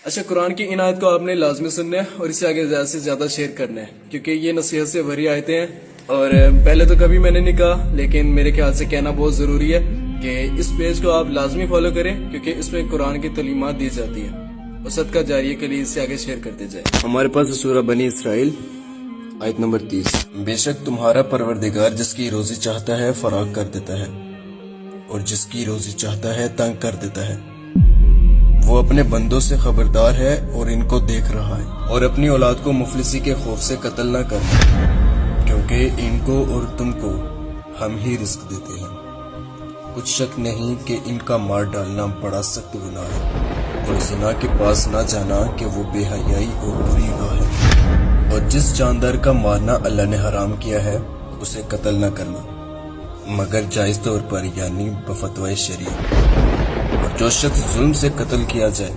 اچھا، قرآن کی ان آیت کو آپ نے لازمی سننا ہے اور اسے آگے زیادہ سے زیادہ شیئر کرنا ہے، کیونکہ یہ نصیحت سے بھری آیتیں ہیں۔ اور پہلے تو کبھی میں نے نہیں کہا، لیکن میرے خیال سے کہنا بہت ضروری ہے کہ اس پیج کو آپ لازمی فالو کریں، کیونکہ اس میں قرآن کی تعلیمات دی جاتی ہیں اور صدقہ جاریہ کے لیے اسے آگے شیئر کرتے جائیں۔ ہمارے پاس سورہ بنی اسرائیل آیت نمبر 30۔ بے شک تمہارا پروردگار جس کی روزی چاہتا ہے فراغ کر دیتا ہے اور جس کی روزی چاہتا ہے تنگ کر دیتا ہے۔ وہ اپنے بندوں سے خبردار ہے اور ان کو دیکھ رہا ہے، اور اپنی اولاد کو مفلسی کے خوف سے قتل نہ کرنا، کیونکہ ان کو اور تم کو ہم ہی رزق دیتے ہیں۔ کچھ شک نہیں کہ ان کا مار ڈالنا بڑا سخت گناہ ہے، اور زنا کے پاس نہ جانا کہ وہ بے حیائی اور بری راہ ہے۔ اور جس جاندار کا مارنا اللہ نے حرام کیا ہے اسے قتل نہ کرنا مگر جائز طور پر، یعنی بفتوائے شریعت۔ اور جو شخص ظلم سے قتل کیا جائے